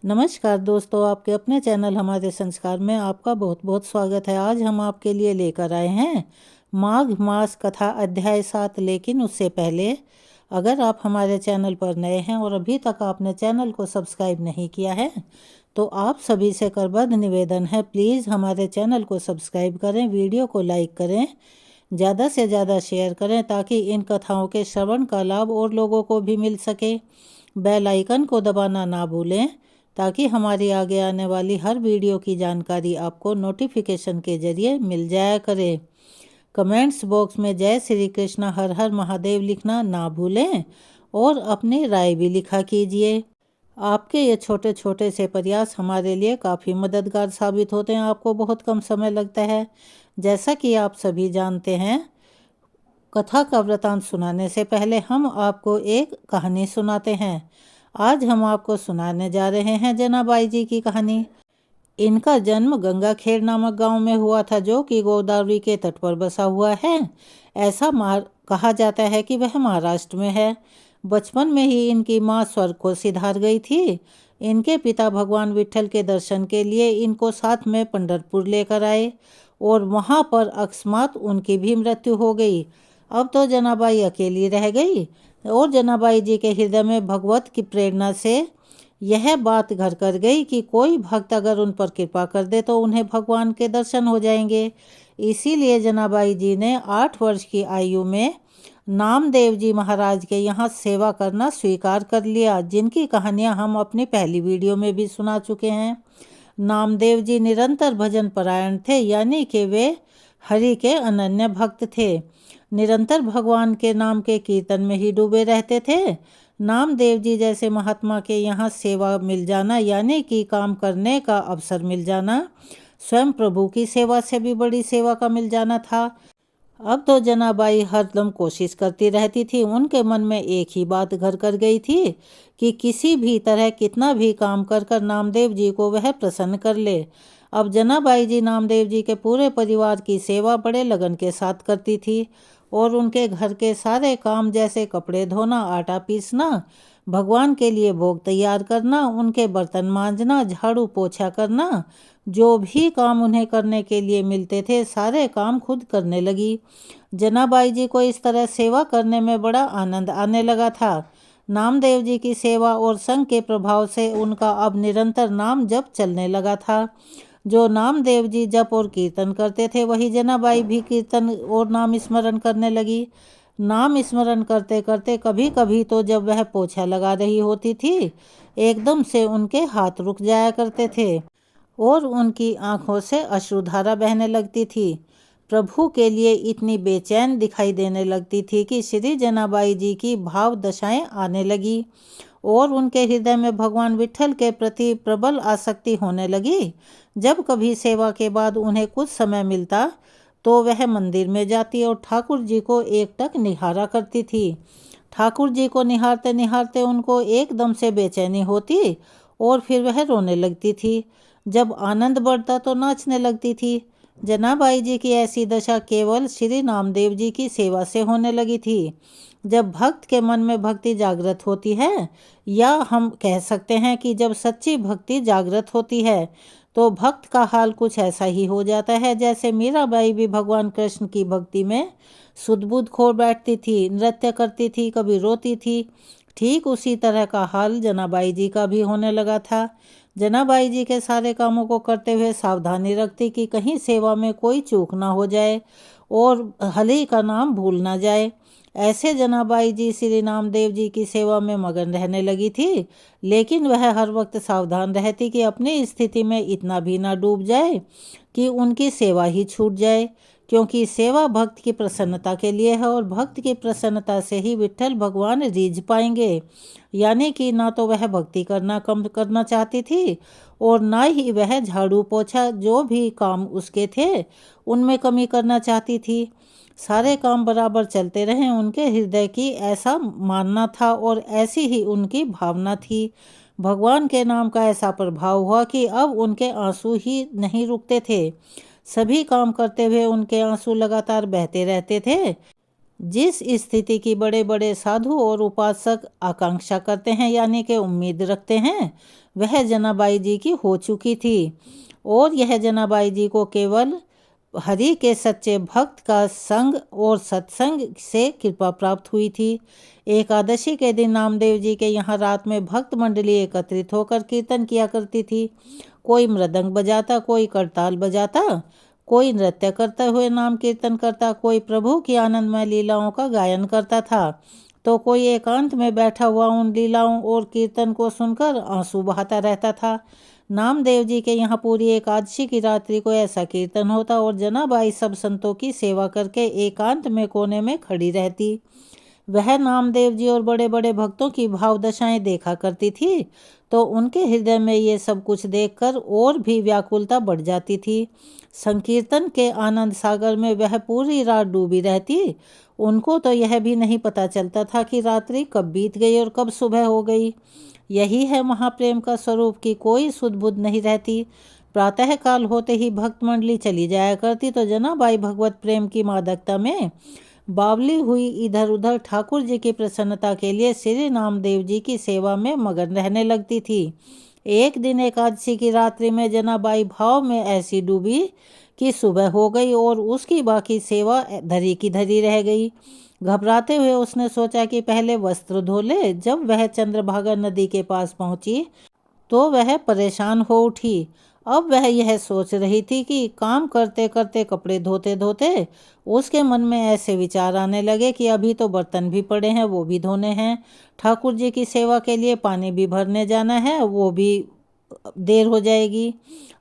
नमस्कार दोस्तों, आपके अपने चैनल हमारे संस्कार में आपका बहुत बहुत स्वागत है। आज हम आपके लिए लेकर आए हैं माघ मास कथा अध्याय 7। लेकिन उससे पहले अगर आप हमारे चैनल पर नए हैं और अभी तक आपने चैनल को सब्सक्राइब नहीं किया है तो आप सभी से करबद्ध निवेदन है, प्लीज़ हमारे चैनल को सब्सक्राइब करें, वीडियो को लाइक करें, ज़्यादा से ज़्यादा शेयर करें ताकि इन कथाओं के श्रवण का लाभ और लोगों को भी मिल सके। बेल आइकन को दबाना ना भूलें ताकि हमारी आगे आने वाली हर वीडियो की जानकारी आपको नोटिफिकेशन के जरिए मिल जाया करे। कमेंट्स बॉक्स में जय श्री कृष्ण हर हर महादेव लिखना ना भूलें और अपनी राय भी लिखा कीजिए। आपके ये छोटे छोटे से प्रयास हमारे लिए काफ़ी मददगार साबित होते हैं। आपको बहुत कम समय लगता है। जैसा कि आप सभी जानते हैं, कथा का वृतांत सुनाने से पहले हम आपको एक कहानी सुनाते हैं। आज हम आपको सुनाने जा रहे हैं जनाबाई जी की कहानी। इनका जन्म गंगाखेड़ नामक गांव में हुआ था, जो कि गोदावरी के तट पर बसा हुआ है। ऐसा कहा जाता है कि वह महाराष्ट्र में है। बचपन में ही इनकी मां स्वर्ग को सिधार गई थी। इनके पिता भगवान विट्ठल के दर्शन के लिए इनको साथ में पंढरपुर लेकर आए और वहां पर अकस्मात उनकी भी मृत्यु हो गई। अब तो जनाबाई अकेली रह गई और जनाबाई जी के हृदय में भगवत की प्रेरणा से यह बात घर कर गई कि कोई भक्त अगर उन पर कृपा कर दे तो उन्हें भगवान के दर्शन हो जाएंगे। इसीलिए जनाबाई जी ने 8 वर्ष की आयु में नामदेव जी महाराज के यहाँ सेवा करना स्वीकार कर लिया, जिनकी कहानियाँ हम अपनी पहली वीडियो में भी सुना चुके हैं। नामदेव जी निरंतर भजन परायण थे, यानी कि वे हरि के अनन्य भक्त थे। निरंतर भगवान के नाम के कीर्तन में ही डूबे रहते थे। नामदेव जी जैसे महात्मा के यहाँ सेवा मिल जाना, यानी कि काम करने का अवसर मिल जाना, स्वयं प्रभु की सेवा से भी बड़ी सेवा का मिल जाना था। अब तो जनाबाई हरदम कोशिश करती रहती थी। उनके मन में एक ही बात घर कर गई थी कि किसी भी तरह कितना भी काम कर कर नामदेव जी को वह प्रसन्न कर ले। अब जनाबाई जी नामदेव जी के पूरे परिवार की सेवा बड़े लगन के साथ करती थी और उनके घर के सारे काम, जैसे कपड़े धोना, आटा पीसना, भगवान के लिए भोग तैयार करना, उनके बर्तन मांजना, झाड़ू पोछा करना, जो भी काम उन्हें करने के लिए मिलते थे सारे काम खुद करने लगी। जनाबाई जी को इस तरह सेवा करने में बड़ा आनंद आने लगा था। नामदेव जी की सेवा और संग के प्रभाव से उनका अब निरंतर नाम जप चलने लगा था। जो नामदेव जी जप और कीर्तन करते थे वही जनाबाई भी कीर्तन और नाम स्मरण करने लगी। नाम स्मरण करते करते कभी कभी तो जब वह पोछा लगा रही होती थी, एकदम से उनके हाथ रुक जाया करते थे और उनकी आंखों से अश्रुधारा बहने लगती थी। प्रभु के लिए इतनी बेचैन दिखाई देने लगती थी कि श्री जनाबाई जी की भाव दशाएं आने लगी और उनके हृदय में भगवान विट्ठल के प्रति प्रबल आसक्ति होने लगी। जब कभी सेवा के बाद उन्हें कुछ समय मिलता तो वह मंदिर में जाती और ठाकुर जी को एकटक निहारा करती थी। ठाकुर जी को निहारते निहारते उनको एकदम से बेचैनी होती और फिर वह रोने लगती थी। जब आनंद बढ़ता तो नाचने लगती थी। जनाबाई जी की ऐसी दशा केवल श्री नामदेव जी की सेवा से होने लगी थी। जब भक्त के मन में भक्ति जागृत होती है, या हम कह सकते हैं कि जब सच्ची भक्ति जागृत होती है, तो भक्त का हाल कुछ ऐसा ही हो जाता है जैसे मीराबाई भी भगवान कृष्ण की भक्ति में सुध-बुध खो बैठती थी, नृत्य करती थी, कभी रोती थी। ठीक उसी तरह का हाल जनाबाई जी का भी होने लगा था। जनाबाई जी के सारे कामों को करते हुए सावधानी रखती कि कहीं सेवा में कोई चूक ना हो जाए और हरि का नाम भूल ना जाए। ऐसे जनाबाई जी श्री नामदेव जी की सेवा में मगन रहने लगी थी, लेकिन वह हर वक्त सावधान रहती कि अपनी स्थिति में इतना भी ना डूब जाए कि उनकी सेवा ही छूट जाए, क्योंकि सेवा भक्त की प्रसन्नता के लिए है और भक्त की प्रसन्नता से ही विट्ठल भगवान रीझ पाएंगे। यानी कि ना तो वह भक्ति करना कम करना चाहती थी और ना ही वह झाड़ू पोछा जो भी काम उसके थे उनमें कमी करना चाहती थी। सारे काम बराबर चलते रहें, उनके हृदय की ऐसा मानना था और ऐसी ही उनकी भावना थी। भगवान के नाम का ऐसा प्रभाव हुआ कि अब उनके आंसू ही नहीं रुकते थे। सभी काम करते हुए उनके आंसू लगातार बहते रहते थे। जिस स्थिति की बड़े बड़े साधु और उपासक आकांक्षा करते हैं यानी कि उम्मीद रखते हैं, वह जनाबाई जी की हो चुकी थी। और यह जनाबाई जी को केवल हरि के सच्चे भक्त का संग और सत्संग से कृपा प्राप्त हुई थी। एकादशी के दिन नामदेव जी के यहाँ रात में भक्त मंडली एकत्रित होकर कीर्तन किया करती थी। कोई मृदंग बजाता, कोई करताल बजाता, कोई नृत्य करते हुए नाम कीर्तन करता, कोई प्रभु की आनंदमय लीलाओं का गायन करता था, तो कोई एकांत में बैठा हुआ उन लीलाओं और कीर्तन को सुनकर आंसू बहाता रहता था। नामदेव जी के यहाँ पूरी एकादशी की रात्रि को ऐसा कीर्तन होता और जनाबाई सब संतों की सेवा करके एकांत में कोने में खड़ी रहती। वह नामदेव जी और बड़े बड़े भक्तों की भाव दशाएं देखा करती थी, तो उनके हृदय में ये सब कुछ देखकर और भी व्याकुलता बढ़ जाती थी। संकीर्तन के आनंद सागर में वह पूरी रात डूबी रहती। उनको तो यह भी नहीं पता चलता था कि रात्रि कब बीत गई और कब सुबह हो गई। यही है महाप्रेम का स्वरूप कि कोई सुध बुध नहीं रहती। प्रातःकाल होते ही भक्त मंडली चली जाया करती, तो जनाबाई भगवत प्रेम की मादकता में बावली हुई इधर उधर ठाकुर जी की प्रसन्नता के लिए श्री नामदेव जी की सेवा में मगन रहने लगती थी। एक दिन एकादशी की रात्रि में जनाबाई भाव में ऐसी डूबी कि सुबह हो गई और उसकी बाकी सेवा धरी की धरी रह गई। घबराते हुए उसने सोचा कि पहले वस्त्र धो ले। जब वह चंद्रभागा नदी के पास पहुंची तो वह परेशान हो उठी। अब वह यह सोच रही थी कि काम करते करते, कपड़े धोते धोते उसके मन में ऐसे विचार आने लगे कि अभी तो बर्तन भी पड़े हैं, वो भी धोने हैं, ठाकुर जी की सेवा के लिए पानी भी भरने जाना है, वो भी देर हो जाएगी।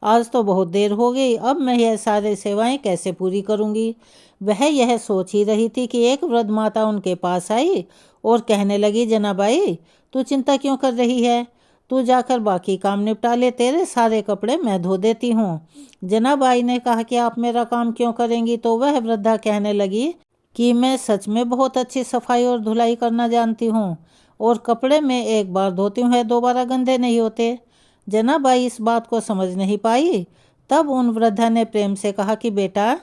आज तो बहुत देर हो गई, अब मैं यह सारे सेवाएं कैसे पूरी करूंगी। वह यह सोच ही रही थी कि एक वृद्ध माता उनके पास आई और कहने लगी, जनाबाई तू चिंता क्यों कर रही है, तू जाकर बाकी काम निपटा ले, तेरे सारे कपड़े मैं धो देती हूँ। जनाबाई ने कहा कि आप मेरा काम क्यों करेंगी, तो वह वृद्धा कहने लगी कि मैं सच में बहुत अच्छी सफाई और धुलाई करना जानती हूँ और कपड़े मैं एक बार धोती हूँ दोबारा गंदे नहीं होते। जनाबाई इस बात को समझ नहीं पाई। तब उन वृद्धा ने प्रेम से कहा कि बेटा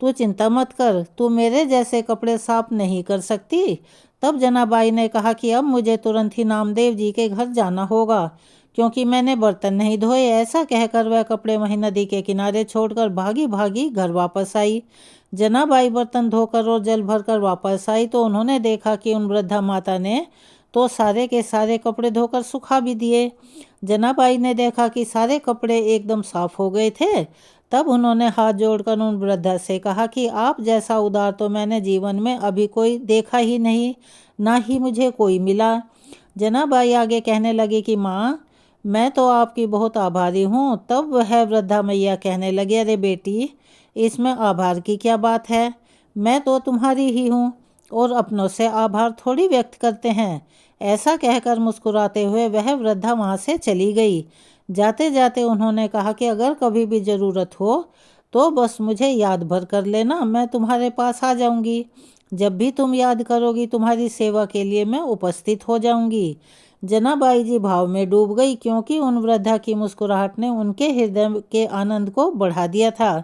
तू चिंता मत कर, तू मेरे जैसे कपड़े साफ नहीं कर सकती। तब जनाबाई ने कहा कि अब मुझे तुरंत ही नामदेव जी के घर जाना होगा क्योंकि मैंने बर्तन नहीं धोए। ऐसा कहकर वह कपड़े वहीं नदी के किनारे छोड़कर भागी भागी घर वापस आई। जनाबाई बर्तन धोकर और जल भरकर वापस आई तो उन्होंने देखा कि उन वृद्धा माता ने तो सारे के सारे कपड़े धोकर सुखा भी दिए। जनाबाई ने देखा कि सारे कपड़े एकदम साफ हो गए थे। तब उन्होंने हाथ जोड़कर उन वृद्धा से कहा कि आप जैसा उदार तो मैंने जीवन में अभी कोई देखा ही नहीं, ना ही मुझे कोई मिला। जनाबाई आगे कहने लगी कि माँ मैं तो आपकी बहुत आभारी हूँ। तब वह वृद्धा मैया कहने लगी, अरे बेटी इसमें आभार की क्या बात है, मैं तो तुम्हारी ही हूँ और अपनों से आभार थोड़ी व्यक्त करते हैं। ऐसा कहकर मुस्कुराते हुए वह वृद्धा वहाँ से चली गई। जाते जाते उन्होंने कहा कि अगर कभी भी ज़रूरत हो तो बस मुझे याद भर कर लेना, मैं तुम्हारे पास आ जाऊंगी। जब भी तुम याद करोगी तुम्हारी सेवा के लिए मैं उपस्थित हो जाऊंगी। जनाबाई जी भाव में डूब गई क्योंकि उन वृद्धा की मुस्कुराहट ने उनके हृदय के आनंद को बढ़ा दिया था।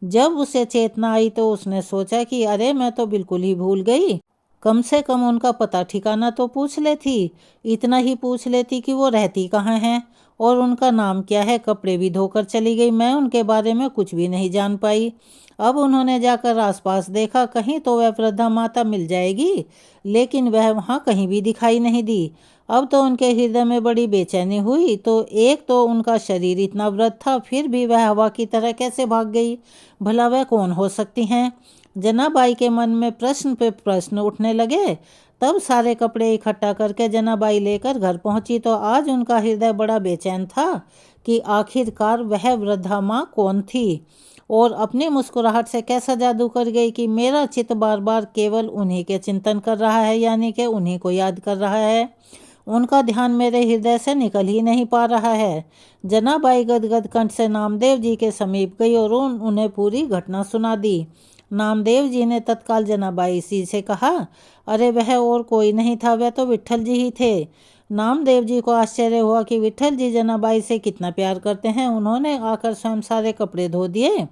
जब उसे चेतना आई तो उसने सोचा कि अरे मैं तो बिल्कुल ही भूल गई, कम से कम उनका पता ठिकाना तो पूछ लेती। इतना ही पूछ लेती कि वो रहती कहाँ हैं और उनका नाम क्या है। कपड़े भी धोकर चली गई, मैं उनके बारे में कुछ भी नहीं जान पाई। अब उन्होंने जाकर आसपास देखा, कहीं तो वह वृद्धा माता मिल जाएगी, लेकिन वह वहाँ कहीं भी दिखाई नहीं दी। अब तो उनके हृदय में बड़ी बेचैनी हुई। तो एक तो उनका शरीर इतना वृद्ध था, फिर भी वह हवा की तरह कैसे भाग गई, भला वह कौन हो सकती हैं। जनाबाई के मन में प्रश्न पे प्रश्न उठने लगे। तब सारे कपड़े इकट्ठा करके जनाबाई लेकर घर पहुंची तो आज उनका हृदय बड़ा बेचैन था कि आखिरकार वह वृद्धा माँ कौन थी और अपनी मुस्कुराहट से कैसा जादू कर गई कि मेरा चित्त बार बार केवल उन्हीं के चिंतन कर रहा है, यानी कि उन्हीं को याद कर रहा है। उनका ध्यान मेरे हृदय से निकल ही नहीं पा रहा है। जनाबाई गदगद कंठ से नामदेव जी के समीप गई और उन्हें पूरी घटना सुना दी। नामदेव जी ने तत्काल जनाबाई जी से कहा, अरे वह और कोई नहीं था, वह तो विट्ठल जी ही थे। नामदेव जी को आश्चर्य हुआ कि विट्ठल जी जनाबाई से कितना प्यार करते हैं। उन्होंने आकर स्वयं सारे कपड़े धो दिए।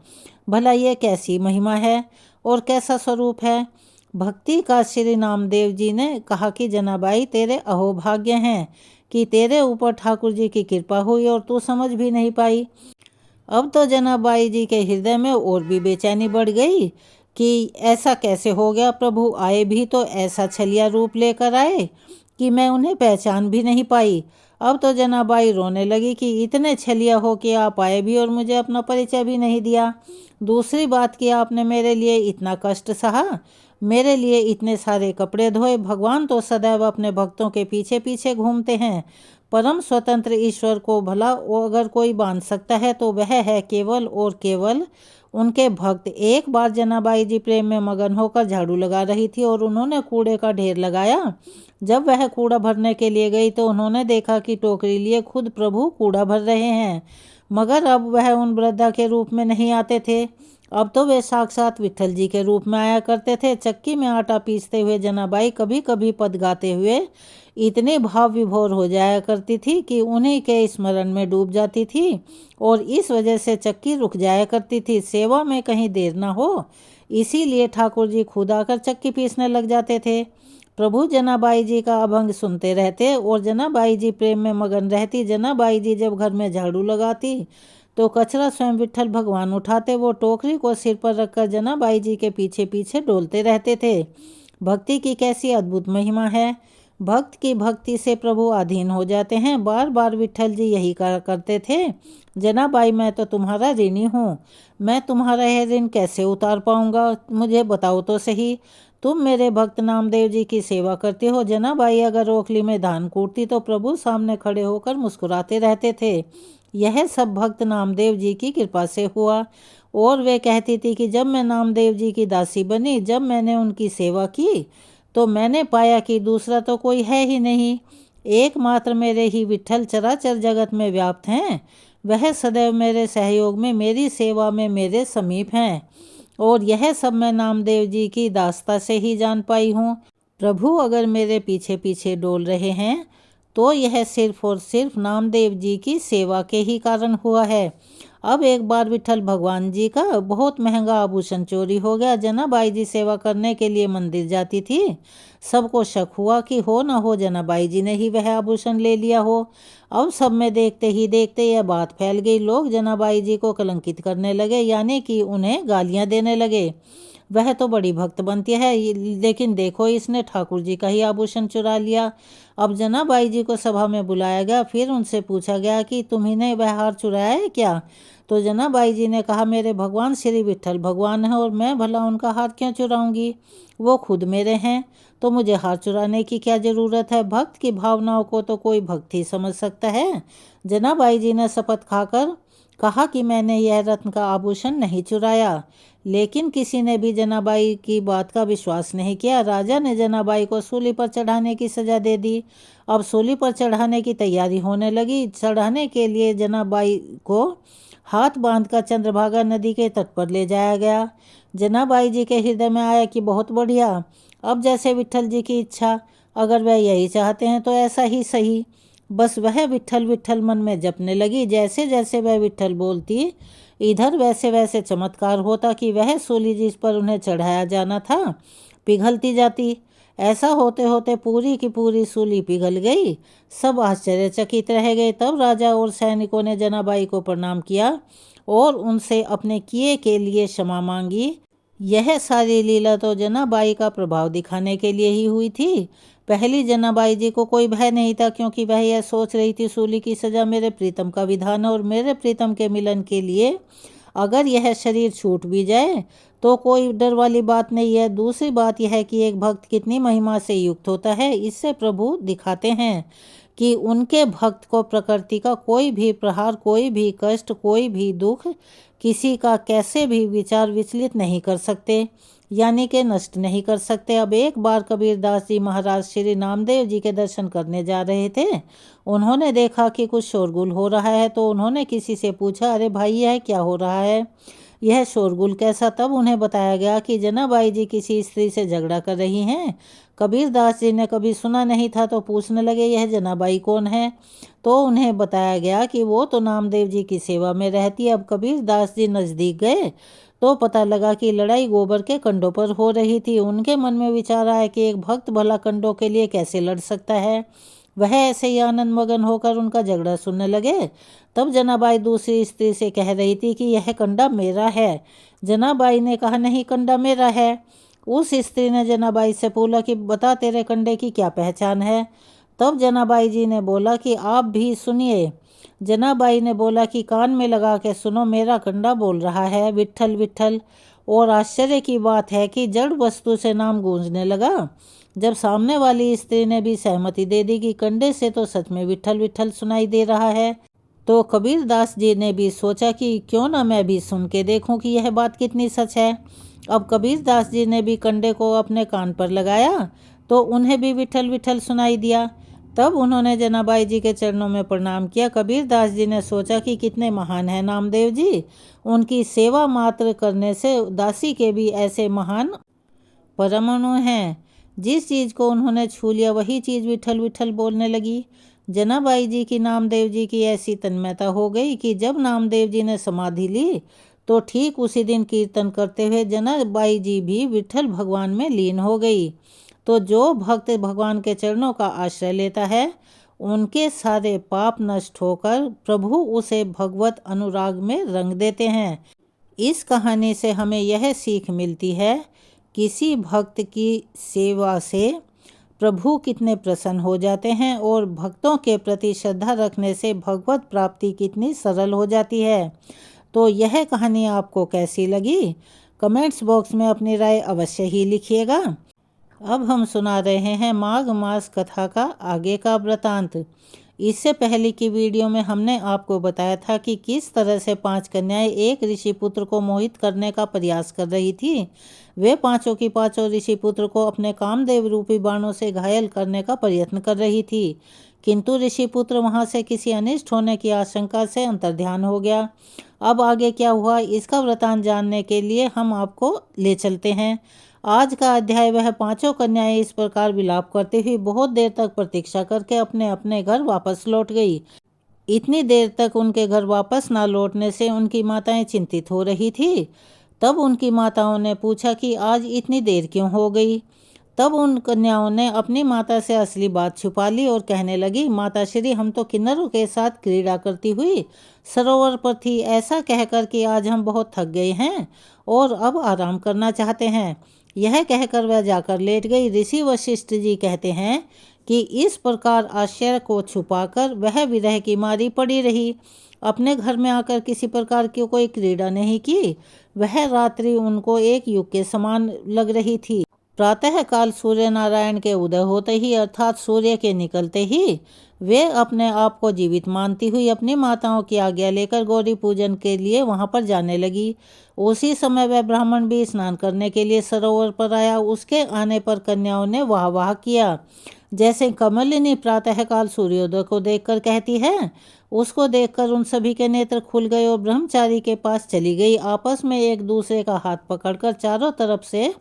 भला ये कैसी महिमा है और कैसा स्वरूप है। भक्ति का श्री नामदेव जी ने कहा कि जनाबाई तेरे अहोभाग्य हैं कि तेरे ऊपर ठाकुर जी की कृपा हुई और तू समझ भी नहीं पाई। अब तो जनाबाई जी के हृदय में और भी बेचैनी बढ़ गई कि ऐसा कैसे हो गया, प्रभु आए भी तो ऐसा छलिया रूप लेकर आए कि मैं उन्हें पहचान भी नहीं पाई। अब तो जनाबाई रोने लगी कि इतने छलिया हो कि आप आए भी और मुझे अपना परिचय भी नहीं दिया। दूसरी बात कि आपने मेरे लिए इतना कष्ट सहा, मेरे लिए इतने सारे कपड़े धोए। भगवान तो सदैव अपने भक्तों के पीछे पीछे घूमते हैं। परम स्वतंत्र ईश्वर को भला वो अगर कोई बांध सकता है तो वह है केवल और केवल उनके भक्त। एक बार जनाबाई जी प्रेम में मगन होकर झाड़ू लगा रही थी और उन्होंने कूड़े का ढेर लगाया। जब वह कूड़ा भरने के लिए गई तो उन्होंने देखा कि टोकरी लिए खुद प्रभु कूड़ा भर रहे हैं, मगर अब वह उन वृद्धा के रूप में नहीं आते थे। अब तो वे साक्षात विट्ठल जी के रूप में आया करते थे। चक्की में आटा पीसते हुए जनाबाई कभी कभी पद गाते हुए इतने भाव विभोर हो जाया करती थी कि उन्हीं के स्मरण में डूब जाती थी और इस वजह से चक्की रुक जाया करती थी। सेवा में कहीं देर ना हो इसीलिए ठाकुर जी खुद आकर चक्की पीसने लग जाते थे। प्रभु जनाबाई जी का अभंग सुनते रहते और जनाबाई जी प्रेम में मगन रहती। जनाबाई जी जब घर में झाड़ू लगाती तो कचरा स्वयं विट्ठल भगवान उठाते। वो टोकरी को सिर पर रखकर जनाबाई जी के पीछे पीछे डोलते रहते थे। भक्ति की कैसी अद्भुत महिमा है। भक्त की भक्ति से प्रभु अधीन हो जाते हैं। बार बार विट्ठल जी यही करते थे, जनाबाई मैं तो तुम्हारा ऋणी हूँ, मैं तुम्हारा यह ऋण कैसे उतार पाऊंगा, मुझे बताओ तो सही। तुम मेरे भक्त नामदेव जी की सेवा करते हो। जनाबाई अगर ओखली में धान कूटती तो प्रभु सामने खड़े होकर मुस्कुराते रहते थे। यह सब भक्त नामदेव जी की कृपा से हुआ। और वे कहती थी कि जब मैं नामदेव जी की दासी बनी, जब मैंने उनकी सेवा की तो मैंने पाया कि दूसरा तो कोई है ही नहीं, एकमात्र मेरे ही विट्ठल चराचर जगत में व्याप्त हैं। वह सदैव मेरे सहयोग में, मेरी सेवा में मेरे समीप हैं और यह सब मैं नामदेव जी की दास्ता से ही जान पाई हूँ। प्रभु अगर मेरे पीछे पीछे डोल रहे हैं तो यह सिर्फ और सिर्फ नामदेव जी की सेवा के ही कारण हुआ है। अब एक बार विट्ठल भगवान जी का बहुत महंगा आभूषण चोरी हो गया। जनाबाई जी सेवा करने के लिए मंदिर जाती थी। सबको शक हुआ कि हो ना हो जनाबाई जी ने ही वह आभूषण ले लिया हो। अब सब में देखते ही देखते यह बात फैल गई। लोग जनाबाई जी को कलंकित करने लगे, यानी कि उन्हें गालियां देने लगे। वह तो बड़ी भक्त बनती है, लेकिन देखो इसने ठाकुर जी का ही आभूषण चुरा लिया। अब जनाबाई जी को सभा में बुलाया गया। फिर उनसे पूछा गया कि तुम्ही वह हार चुराया है क्या। तो जनाबाई जी ने कहा मेरे भगवान श्री विट्ठल भगवान है और मैं भला उनका हार क्यों चुराऊंगी, वो खुद मेरे हैं, तो मुझे हार चुराने की क्या ज़रूरत है। भक्त की भावनाओं को तो कोई भक्त ही समझ सकता है। जनाबाई जी ने शपथ खाकर कहा कि मैंने यह रत्न का आभूषण नहीं चुराया, लेकिन किसी ने भी जनाबाई की बात का विश्वास नहीं किया। राजा ने जनाबाई को सूली पर चढ़ाने की सजा दे दी। अब सूली पर चढ़ाने की तैयारी होने लगी। चढ़ाने के लिए जनाबाई को हाथ बांधकर चंद्रभागा नदी के तट पर ले जाया गया। जनाबाई जी के हृदय में आया कि बहुत बढ़िया, अब जैसे विट्ठल जी की इच्छा, अगर वह यही चाहते हैं तो ऐसा ही सही। बस वह विट्ठल विट्ठल मन में जपने लगी। जैसे जैसे वह विट्ठल बोलती इधर वैसे वैसे चमत्कार होता कि वह सूली जिस पर उन्हें चढ़ाया जाना था पिघलती जाती। ऐसा होते होते पूरी की पूरी सूली पिघल गई। सब आश्चर्यचकित रह गए। तब राजा और सैनिकों ने जनाबाई को प्रणाम किया और उनसे अपने किए के लिए क्षमा मांगी। यह सारी लीला तो जनाबाई का प्रभाव दिखाने के लिए ही हुई थी। पहली जनाबाई जी को कोई भय नहीं था, क्योंकि वह यह सोच रही थी सूली की सजा मेरे प्रीतम का विधान है और मेरे प्रीतम के मिलन के लिए अगर यह शरीर छूट भी जाए तो कोई डर वाली बात नहीं है। दूसरी बात यह है कि एक भक्त कितनी महिमा से युक्त होता है, इससे प्रभु दिखाते हैं कि उनके भक्त को प्रकृति का कोई भी प्रहार, कोई भी कष्ट, कोई भी दुख, किसी का कैसे भी विचार विचलित नहीं कर सकते, यानी कि नष्ट नहीं कर सकते। अब एक बार कबीरदास जी महाराज श्री नामदेव जी के दर्शन करने जा रहे थे। उन्होंने देखा कि कुछ शोरगुल हो रहा है, तो उन्होंने किसी से पूछा, अरे भाई यह क्या हो रहा है। यह शोरगुल कैसा? तब उन्हें बताया गया कि जनाबाई जी किसी स्त्री से झगड़ा कर रही हैं। कबीरदास जी ने कभी सुना नहीं था तो पूछने लगे, यह जनाबाई कौन है? तो उन्हें बताया गया कि वो तो नामदेव जी की सेवा में रहती है। अब कबीरदास जी नज़दीक गए तो पता लगा कि लड़ाई गोबर के कंडों पर हो रही थी। उनके मन में विचार आया कि एक भक्त भला कंडों के लिए कैसे लड़ सकता है। वह ऐसे ही आनंद मगन होकर उनका झगड़ा सुनने लगे। तब जनाबाई दूसरी स्त्री से कह रही थी कि यह कंडा मेरा है। जनाबाई ने कहा, नहीं, कंडा मेरा है। उस स्त्री ने जनाबाई से बोला कि बता, तेरे कंडे की क्या पहचान है? तब जनाबाई जी ने बोला कि आप भी सुनिए। जनाबाई ने बोला कि कान में लगा के सुनो, मेरा कंडा बोल रहा है विट्ठल विट्ठल। और आश्चर्य की बात है कि जड़ वस्तु से नाम गूंजने लगा। जब सामने वाली स्त्री ने भी सहमति दे दी कि कंडे से तो सच में विट्ठल विट्ठल सुनाई दे रहा है, तो कबीरदास जी ने भी सोचा कि क्यों ना मैं भी सुन के देखूं कि यह बात कितनी सच है। अब कबीरदास जी ने भी कंडे को अपने कान पर लगाया तो उन्हें भी विट्ठल विट्ठल सुनाई दिया। तब उन्होंने जनाबाई जी के चरणों में प्रणाम किया। कबीरदास जी ने सोचा कि कितने महान हैं नामदेव जी, उनकी सेवा मात्र करने से दासी के भी ऐसे महान परमाणु हैं। जिस चीज़ को उन्होंने छू लिया वही चीज़ विट्ठल विट्ठल बोलने लगी। जनाबाई जी की नामदेव जी की ऐसी तन्मयता हो गई कि जब नामदेव जी ने समाधि ली तो ठीक उसी दिन कीर्तन करते हुए जनाबाई जी भी विट्ठल भगवान में लीन हो गई। तो जो भक्त भगवान के चरणों का आश्रय लेता है उनके सारे पाप नष्ट होकर प्रभु उसे भगवत अनुराग में रंग देते हैं। इस कहानी से हमें यह सीख मिलती है, किसी भक्त की सेवा से प्रभु कितने प्रसन्न हो जाते हैं और भक्तों के प्रति श्रद्धा रखने से भगवत प्राप्ति कितनी सरल हो जाती है। तो यह कहानी आपको कैसी लगी? कमेंट्स बॉक्स में अपनी राय अवश्य ही लिखिएगा। अब हम सुना रहे हैं माघ मास कथा का आगे का वृतांत। इससे पहले की वीडियो में हमने आपको बताया था कि किस तरह से 5 कन्याएं एक ऋषि पुत्र को मोहित करने का प्रयास कर रही थी। वे पांचों की पांचों ऋषि पुत्र को अपने कामदेव रूपी बाणों से घायल करने का प्रयत्न कर रही थी, किंतु ऋषि पुत्र वहां से किसी अनिष्ट होने की आशंका से अंतर्ध्यान हो गया। अब आगे क्या हुआ इसका वृतांत जानने के लिए हम आपको ले चलते हैं। आज का अध्याय वह पांचों कन्याएं इस प्रकार विलाप करती हुई बहुत देर तक प्रतीक्षा करके अपने अपने घर वापस लौट गई। इतनी देर तक उनके घर वापस ना लौटने से उनकी माताएं चिंतित हो रही थी। तब उनकी माताओं ने पूछा कि आज इतनी देर क्यों हो गई। तब उन कन्याओं ने अपनी माता से असली बात छुपा ली और कहने लगी, माता श्री, हम तो किन्नरों के साथ क्रीड़ा करती हुई सरोवर पर थी। ऐसा कहकर कि आज हम बहुत थक गए हैं और अब आराम करना चाहते हैं। यह कहकर वह जाकर लेट गई। ऋषि वशिष्ठ जी कहते हैं कि इस प्रकार आश्चर्य को छुपाकर वह विरह की मारी पड़ी रही। अपने घर में आकर किसी प्रकार की कोई क्रीड़ा नहीं की। वह रात्रि उनको एक युग के समान लग रही थी। प्रातः काल सूर्य नारायण के उदय होते ही अर्थात सूर्य के निकलते ही वे अपने आप को जीवित मानती हुई अपनी माताओं की आज्ञा लेकर गौरी पूजन के लिए वहां पर जाने लगी। उसी समय वह ब्राह्मण भी स्नान करने के लिए सरोवर पर आया। उसके आने पर कन्याओं ने वाह वाह किया। जैसे कमलिनी प्रातःकाल सूर्योदय को देखकर कहती है, उसको देखकर उन सभी के नेत्र खुल गए और ब्रह्मचारी के पास चली गई। आपस में एक दूसरे का हाथ पकड़कर चारों तरफ से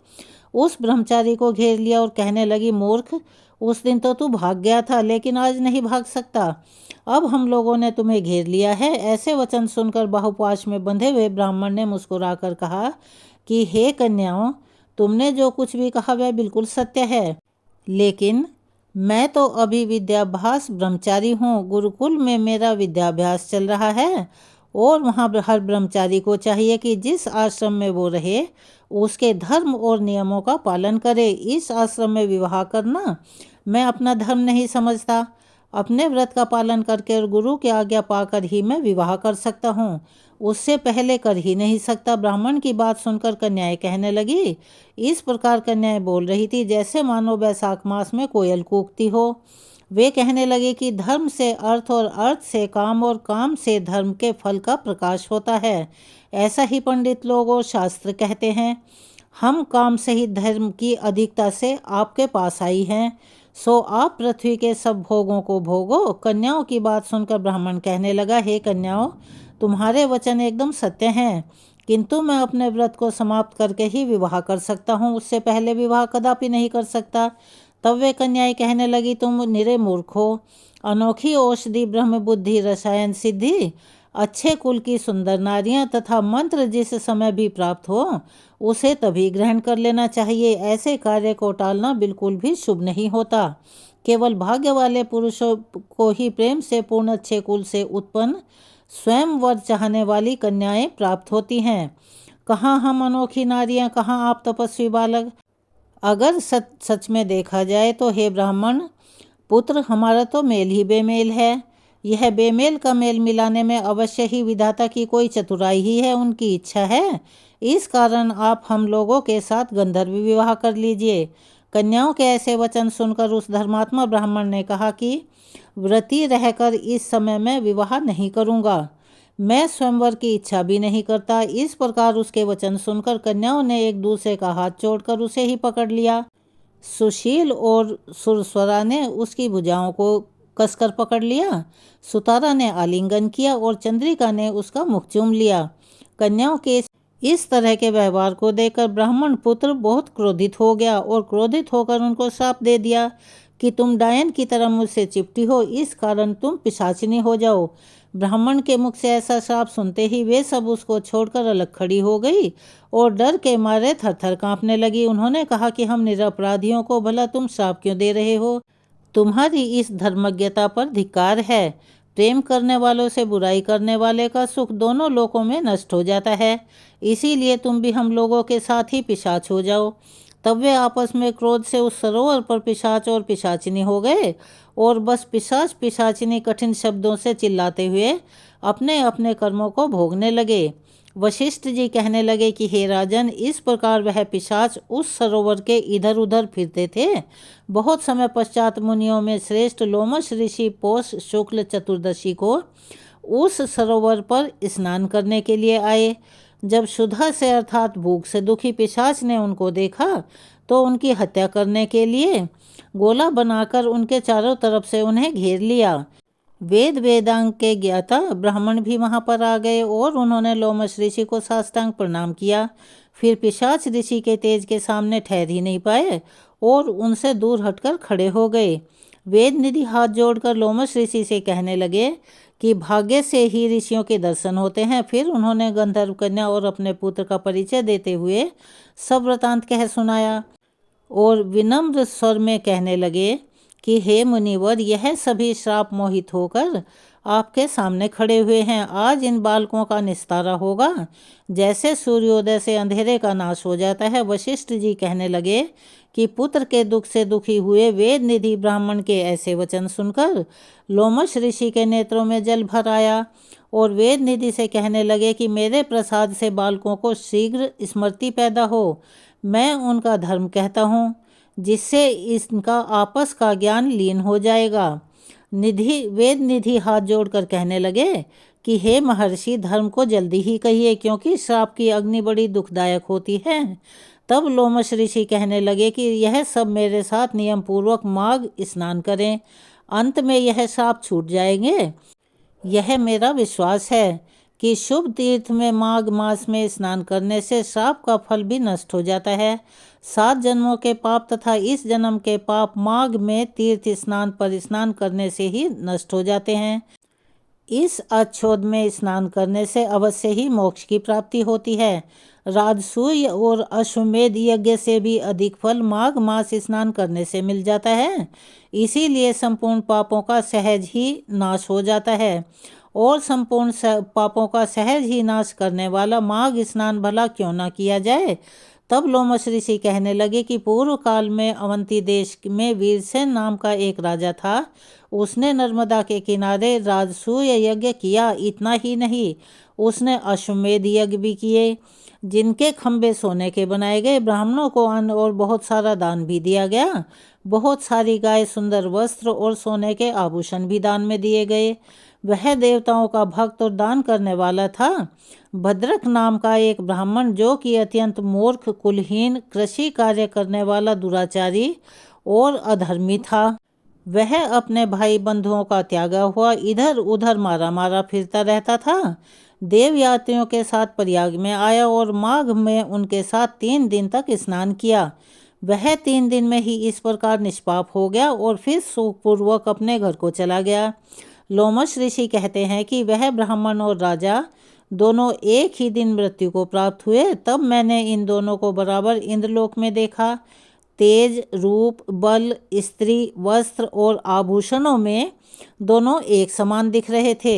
उस ब्रह्मचारी को घेर लिया और कहने लगी, मूर्ख, उस दिन तो तू भाग गया था लेकिन आज नहीं भाग सकता। अब हम लोगों ने तुम्हें घेर लिया है। ऐसे वचन सुनकर बाहुपाश में बंधे हुए ब्राह्मण ने मुस्कुराकर कहा कि हे कन्याओं, तुमने जो कुछ भी कहा वह बिल्कुल सत्य है, लेकिन मैं तो अभी विद्याभ्यास ब्रह्मचारी हूँ। गुरुकुल में मेरा विद्याभ्यास चल रहा है और वहाँ हर ब्रह्मचारी को चाहिए कि जिस आश्रम में वो रहे उसके धर्म और नियमों का पालन करे। इस आश्रम में विवाह करना मैं अपना धर्म नहीं समझता। अपने व्रत का पालन करके और गुरु की आज्ञा पाकर ही मैं विवाह कर सकता हूँ, उससे पहले कर ही नहीं सकता। ब्राह्मण की बात सुनकर कन्याएं कहने लगी। इस प्रकार कन्याएं बोल रही थी जैसे मानो बैसाख मास में कोयल कूकती हो। वे कहने लगे कि धर्म से अर्थ और अर्थ से काम और काम से धर्म के फल का प्रकाश होता है। ऐसा ही पंडित लोग और शास्त्र कहते हैं। हम काम सहित धर्म की अधिकता से आपके पास आई हैं, सो आप पृथ्वी के सब भोगों को भोगो। कन्याओं की बात सुनकर ब्राह्मण कहने लगा, हे कन्याओं, तुम्हारे वचन एकदम सत्य हैं। किंतु मैं अपने व्रत को समाप्त करके ही विवाह कर सकता हूँ, उससे पहले विवाह कदापि नहीं कर सकता। तब वे कन्याएं कहने लगी, तुम निरे मूर्ख हो। अनोखी औषधि ब्रह्म बुद्धि रसायन सिद्धि, अच्छे कुल की सुंदर नारियां तथा मंत्र जिस समय भी प्राप्त हो उसे तभी ग्रहण कर लेना चाहिए। ऐसे कार्य को टालना बिल्कुल भी शुभ नहीं होता। केवल भाग्य वाले पुरुषों को ही प्रेम से पूर्ण अच्छे कुल से उत्पन्न स्वयं वर चाहने वाली कन्याएं प्राप्त होती हैं। कहाँ हम अनोखी नारियां, कहाँ आप तपस्वी बालक। अगर सच में देखा जाए तो हे ब्राह्मण पुत्र, हमारा तो मेल ही बेमेल है। यह बेमेल का मेल मिलाने में अवश्य ही विधाता की कोई चतुराई ही है, उनकी इच्छा है। इस कारण आप हम लोगों के साथ गंधर्व विवाह कर लीजिए। कन्याओं के ऐसे वचन सुनकर उस धर्मात्मा ब्राह्मण ने कहा कि व्रती रहकर इस समय मैं विवाह नहीं करूँगा, मैं स्वयंवर की इच्छा भी नहीं करता। इस प्रकार उसके वचन सुनकर कन्याओं ने एक दूसरे का हाथ जोड़कर उसे ही पकड़ लिया। सुशील और सुरस्वरा ने उसकी भुजाओं को कसकर पकड़ लिया। सुतारा ने आलिंगन किया और चंद्रिका ने उसका मुख चूम लिया। कन्याओं के इस तरह के व्यवहार को देखकर ब्राह्मण पुत्र बहुत क्रोधित हो गया और क्रोधित होकर उनको श्राप दे दिया कि तुम डायन की तरह मुझसे चिपटी हो, इस कारण तुम पिशाचिनी हो जाओ। ब्राह्मण के मुख से ऐसा श्राप सुनते ही वे सब उसको छोड़कर अलग खड़ी हो गई और डर के मारे थरथर कांपने लगी। उन्होंने कहा कि हम निरपराधियों को भला तुम श्राप क्यों दे रहे हो? तुम्हारी इस धर्मज्ञता पर धिक्कार है। प्रेम करने वालों से बुराई करने वाले का सुख दोनों लोकों में नष्ट हो जाता है। इसीलिए तुम भी हम लोगों के साथ ही पिशाच हो जाओ। तब वे आपस में क्रोध से उस सरोवर पर पिशाच और पिशाचिनी हो गए और बस पिशाच पिशाचिनी कठिन शब्दों से चिल्लाते हुए अपने अपने कर्मों को भोगने लगे। वशिष्ठ जी कहने लगे कि हे राजन, इस प्रकार वह पिशाच उस सरोवर के इधर उधर फिरते थे। बहुत समय पश्चात मुनियों में श्रेष्ठ लोमश ऋषि पौष शुक्ल चतुर्दशी को उस सरोवर पर स्नान करने के लिए आए। जब क्षुधा से अर्थात भूख से दुखी पिशाच ने उनको देखा तो उनकी हत्या करने के लिए गोला बनाकर उनके चारों तरफ से उन्हें घेर लिया। वेद वेदांग के ज्ञाता ब्राह्मण भी वहां पर आ गए और उन्होंने लोमश ऋषि को साष्टांग प्रणाम किया। फिर पिशाच ऋषि के तेज के सामने ठहर ही नहीं पाए और उनसे दूर हटकर खड़े हो गए। वेद निधि हाथ जोड़कर लोमश ऋषि से कहने लगे कि भाग्य से ही ऋषियों के दर्शन होते हैं। फिर उन्होंने गंधर्व कन्या और अपने पुत्र का परिचय देते हुए सब वृतांत कह सुनाया और विनम्र स्वर में कहने लगे कि हे मुनिवर, यह सभी श्राप मोहित होकर आपके सामने खड़े हुए हैं। आज इन बालकों का निस्तारा होगा, जैसे सूर्योदय से अंधेरे का नाश हो जाता है। वशिष्ठ जी कहने लगे कि पुत्र के दुख से दुखी हुए वेद निधि ब्राह्मण के ऐसे वचन सुनकर लोमश ऋषि के नेत्रों में जल भर आया और वेद निधि से कहने लगे कि मेरे प्रसाद से बालकों को शीघ्र स्मृति पैदा हो। मैं उनका धर्म कहता हूँ, जिससे इनका आपस का ज्ञान लीन हो जाएगा। वेद निधि हाथ जोड़कर कहने लगे कि हे महर्षि, धर्म को जल्दी ही कहिए, क्योंकि श्राप की अग्नि बड़ी दुखदायक होती है। तब लोमश ऋषि कहने लगे कि यह सब मेरे साथ नियम पूर्वक माघ स्नान करें, अंत में यह श्राप छूट जाएंगे। यह मेरा विश्वास है कि शुभ तीर्थ में माघ मास में स्नान करने से श्राप का फल भी नष्ट हो जाता है। 7 जन्मों के पाप तथा इस जन्म के पाप माघ में तीर्थ स्नान पर स्नान करने से ही नष्ट हो जाते हैं। इस अच्छोद में स्नान करने से अवश्य ही मोक्ष की प्राप्ति होती है। राजसूय और अश्वमेध यज्ञ से भी अधिक फल माघ मास स्नान करने से मिल जाता है। इसीलिए संपूर्ण पापों का सहज ही नाश हो जाता है और संपूर्ण पापों का सहज ही नाश करने वाला माघ स्नान भला क्यों ना किया जाए। तब लोमश ऋषि कहने लगे कि पूर्व काल में अवंती देश में वीरसेन नाम का एक राजा था। उसने नर्मदा के किनारे राजसूय यज्ञ किया। इतना ही नहीं, उसने अश्वमेध यज्ञ भी किए, जिनके खंभे सोने के बनाए गए। ब्राह्मणों को अन्न और बहुत सारा दान भी दिया गया। बहुत सारी गाय, सुंदर वस्त्र और सोने के आभूषण भी दान में दिए गए। वह देवताओं का भक्त और दान करने वाला था। भद्रक नाम का एक ब्राह्मण, जो कि अत्यंत मूर्ख, कुलहीन, कृषि कार्य करने वाला, दुराचारी और अधर्मी था। वह अपने भाई बंधुओं का त्यागा हुआ इधर उधर मारा मारा फिरता रहता था। देव यात्रियों के साथ प्रयाग में आया और माघ में उनके साथ 3 दिन तक स्नान किया। वह 3 दिन में ही इस प्रकार निष्पाप हो गया और फिर सुखपूर्वक अपने घर को चला गया। लोमश ऋषि कहते हैं कि वह ब्राह्मण और राजा दोनों एक ही दिन मृत्यु को प्राप्त हुए। तब मैंने इन दोनों को बराबर इंद्रलोक में देखा। तेज, रूप, बल, स्त्री, वस्त्र और आभूषणों में दोनों एक समान दिख रहे थे।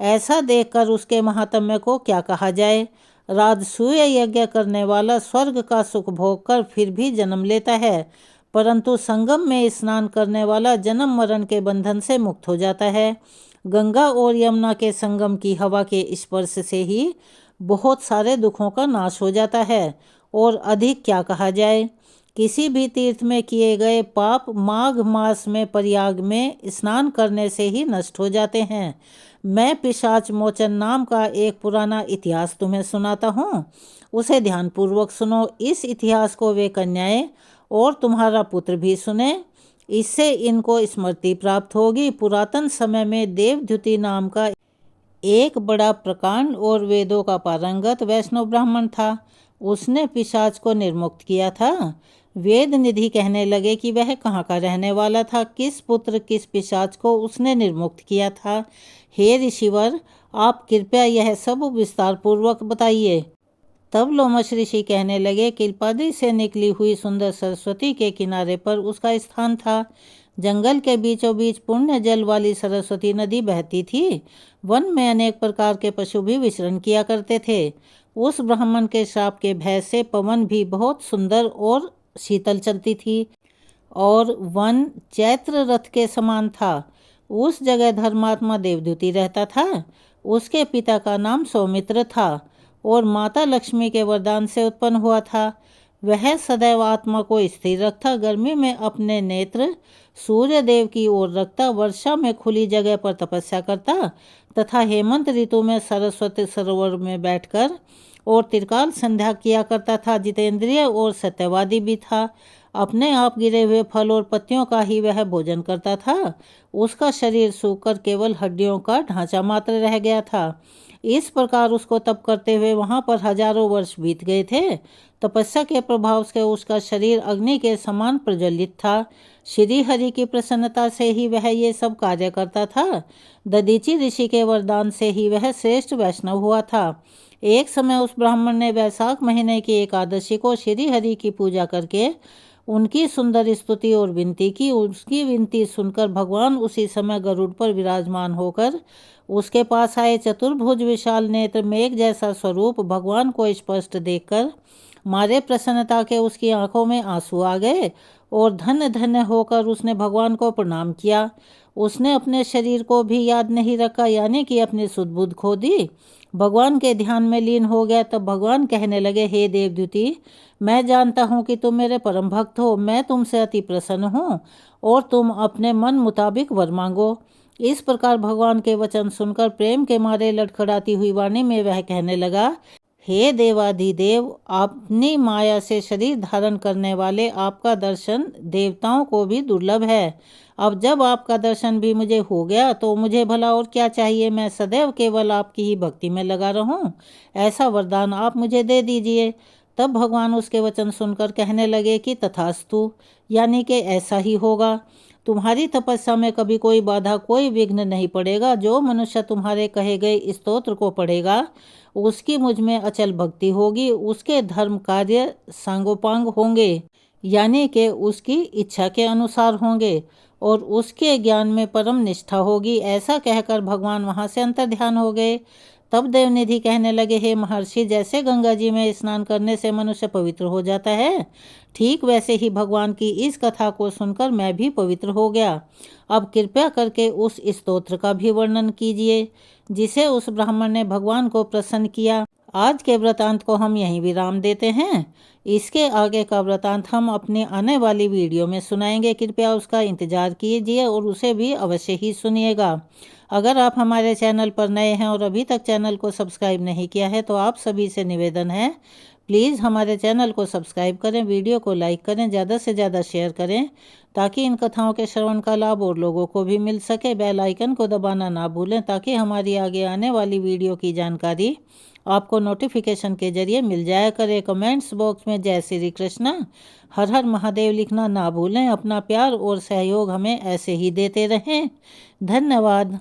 ऐसा देखकर उसके महात्म्य को क्या कहा जाए। राजसूय यज्ञ करने वाला स्वर्ग का सुख भोग कर फिर भी जन्म लेता है, परंतु संगम में स्नान करने वाला जन्म मरण के बंधन से मुक्त हो जाता है। गंगा और यमुना के संगम की हवा के स्पर्श से ही बहुत सारे दुखों का नाश हो जाता है, और अधिक क्या कहा जाए। किसी भी तीर्थ में किए गए पाप माघ मास में प्रयाग में स्नान करने से ही नष्ट हो जाते हैं। मैं पिशाच मोचन नाम का एक पुराना इतिहास तुम्हें सुनाता हूँ, उसे ध्यानपूर्वक सुनो। इस इतिहास को वे कन्याएं और तुम्हारा पुत्र भी सुने, इससे इनको स्मृति प्राप्त होगी। पुरातन समय में देवद्युति नाम का एक बड़ा प्रकांड और वेदों का पारंगत वैष्णव ब्राह्मण था। उसने पिशाच को निर्मुक्त किया था। वेद निधि कहने लगे कि वह कहाँ का रहने वाला था, किस पुत्र किस पिशाच को उसने निर्मुक्त किया था। हे ऋषिवर, आप कृपया यह सब विस्तार पूर्वक बताइए। तब लोमश ऋषि कहने लगे, किलपादी से निकली हुई सुंदर सरस्वती के किनारे पर उसका स्थान था। जंगल के बीचों बीच पुण्य जल वाली सरस्वती नदी बहती थी। वन में अनेक प्रकार के पशु भी विचरण किया करते थे। उस ब्राह्मण के श्राप के भय से पवन भी बहुत सुंदर और शीतल चलती थी, और वन चैत्र रथ के समान था। उस जगह धर्मात्मा देवद्युति रहता था। उसके पिता का नाम सौमित्र था और माता लक्ष्मी के वरदान से उत्पन्न हुआ था। वह सदैव आत्मा को स्थिर रखता, गर्मी में अपने नेत्र सूर्य देव की ओर रखता, वर्षा में खुली जगह पर तपस्या करता तथा हेमंत ऋतु में सरस्वती सरोवर में बैठकर और त्रिकाल संध्या किया करता था। जितेंद्रिय और सत्यवादी भी था। अपने आप गिरे हुए फल और पत्तियों का ही वह भोजन करता था। उसका शरीर सूखकर केवल हड्डियों का ढांचा मात्र रह गया था। इस प्रकार उसको तप करते हुए वहां पर हजारों वर्ष बीत गए थे। तपस्या के प्रभाव से उसका शरीर अग्नि के समान प्रज्वलित था। श्री हरि की प्रसन्नता से ही वह ये सब कार्य करता था। दधीचि ऋषि के वरदान से ही वह श्रेष्ठ वैष्णव हुआ था। एक समय उस ब्राह्मण ने वैशाख महीने की एकादशी को श्री हरि की पूजा करके उनकी सुंदर स्तुति और विनती की। उसकी विनती सुनकर भगवान उसी समय गरुड़ पर विराजमान होकर उसके पास आए। चतुर्भुज विशाल नेत्र मेघ जैसा स्वरूप भगवान को स्पष्ट देखकर मारे प्रसन्नता के उसकी आंखों में आंसू आ गए और धन्य धन्य होकर उसने भगवान को प्रणाम किया। उसने अपने शरीर को भी याद नहीं रखा, यानी कि अपनी सुध बुध खो दी। भगवान के ध्यान में लीन हो गया। तब भगवान कहने लगे, हे देवद्युति, मैं जानता हूँ कि तुम मेरे परम भक्त हो। मैं तुमसे अति प्रसन्न हूँ और तुम अपने मन मुताबिक वर मांगो। इस प्रकार भगवान के वचन सुनकर प्रेम के मारे लड़खड़ाती हुई वाणी में वह कहने लगा, हे देवाधिदेव, अपनी माया से शरीर धारण करने वाले आपका दर्शन देवताओं को भी दुर्लभ है। अब जब आपका दर्शन भी मुझे हो गया तो मुझे भला और क्या चाहिए। मैं सदैव केवल आपकी ही भक्ति में लगा रहूं, ऐसा वरदान आप मुझे दे दीजिए। तब भगवान उसके वचन सुनकर कहने लगे कि तथास्तु, यानी कि ऐसा ही होगा। तुम्हारी तपस्या में कभी कोई बाधा कोई विघ्न नहीं पड़ेगा। जो मनुष्य तुम्हारे कहे गए स्तोत्र को पढ़ेगा उसकी मुझ में अचल भक्ति होगी। उसके धर्म कार्य सांगोपांग होंगे, यानी कि उसकी इच्छा के अनुसार होंगे, और उसके ज्ञान में परम निष्ठा होगी। ऐसा कहकर भगवान वहां से अंतर्ध्यान हो गए। तब देवनिधि कहने लगे, हे महर्षि, जैसे गंगा जी में स्नान करने से मनुष्य पवित्र हो जाता है, ठीक वैसे ही भगवान की इस कथा को सुनकर मैं भी पवित्र हो गया। अब कृपया करके उस स्तोत्र का भी वर्णन कीजिए जिसे उस ब्राह्मण ने भगवान को प्रसन्न किया। आज के वृतांत को हम यहीं विराम देते हैं। इसके आगे का वृतांत हम अपनी आने वाली वीडियो में सुनाएंगे। कृपया उसका इंतजार कीजिए और उसे भी अवश्य ही सुनिएगा। अगर आप हमारे चैनल पर नए हैं और अभी तक चैनल को सब्सक्राइब नहीं किया है तो आप सभी से निवेदन है, प्लीज़ हमारे चैनल को सब्सक्राइब करें, वीडियो को लाइक करें, ज़्यादा से ज़्यादा शेयर करें ताकि इन कथाओं के श्रवण का लाभ और लोगों को भी मिल सके। बेल आइकन को दबाना ना भूलें ताकि हमारी आगे आने वाली वीडियो की जानकारी आपको नोटिफिकेशन के जरिए मिल जाया करे। कमेंट्स बॉक्स में जय श्री कृष्णा, हर हर महादेव लिखना ना भूलें। अपना प्यार और सहयोग हमें ऐसे ही देते रहें। धन्यवाद।